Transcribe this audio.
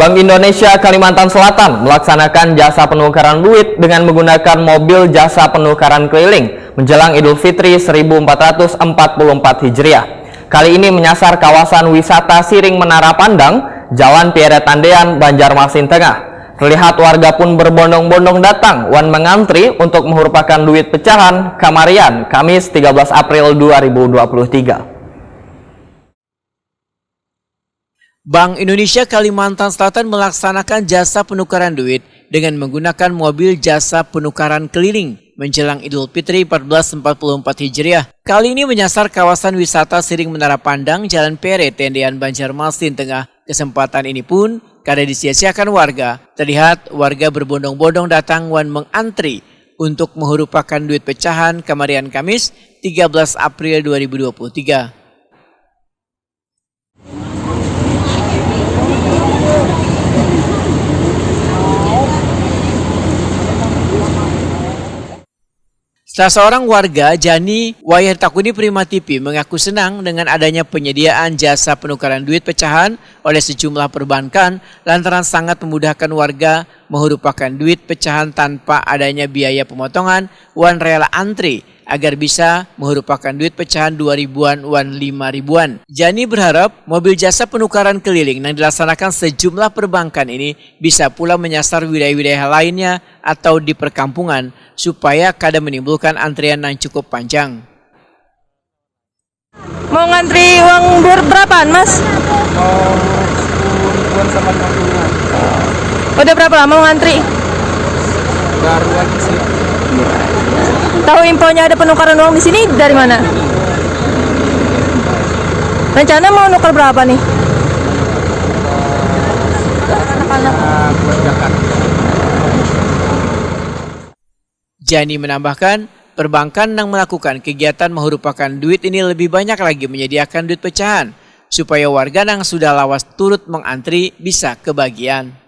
Bank Indonesia Kalimantan Selatan melaksanakan jasa penukaran duit dengan menggunakan mobil jasa penukaran keliling menjelang Idul Fitri 1444 Hijriah. Kali ini menyasar kawasan wisata Siring Menara Pandang, Jalan Pierre Tandean, Banjarmasin Tengah. Terlihat warga pun berbondong-bondong datang wan mengantri untuk merupakan duit pecahan Kamarian Kamis 13 April 2023. Bank Indonesia Kalimantan Selatan melaksanakan jasa penukaran duit dengan menggunakan mobil jasa penukaran keliling menjelang Idul Fitri 1444 Hijriah. Kali ini menyasar kawasan wisata Siring Menara Pandang, Jalan Pierre Tandean, Banjarmasin Tengah. Kesempatan ini pun kada disia-siakan warga. Terlihat warga berbondong-bondong datang wan mengantri untuk merupakan duit pecahan Kamarian Kamis 13 April 2023. Salah seorang warga, Jani Wayartakuni Prima TV, mengaku senang dengan adanya penyediaan jasa penukaran duit pecahan oleh sejumlah perbankan lantaran sangat memudahkan warga merupakan duit pecahan tanpa adanya biaya pemotongan wan rela antri agar bisa merupakan duit pecahan 2.000-an wan 5.000-an. Jani berharap mobil jasa penukaran keliling yang dilaksanakan sejumlah perbankan ini bisa pula menyasar wilayah-wilayah lainnya atau di perkampungan supaya kada menimbulkan antrian yang cukup panjang. Mau ngantri uang berapaan, Mas? Mau 10.000-an sama 50-an. Udah berapa lama mau ngantri? Baru aja sih. Tahu infonya ada penukaran uang di sini dari mana? Rencana mau nukar berapa nih? Buat Jakarta. Jani menambahkan, perbankan yang melakukan kegiatan merupakan duit ini lebih banyak lagi menyediakan duit pecahan supaya warga yang sudah lawas turut mengantri bisa kebagian.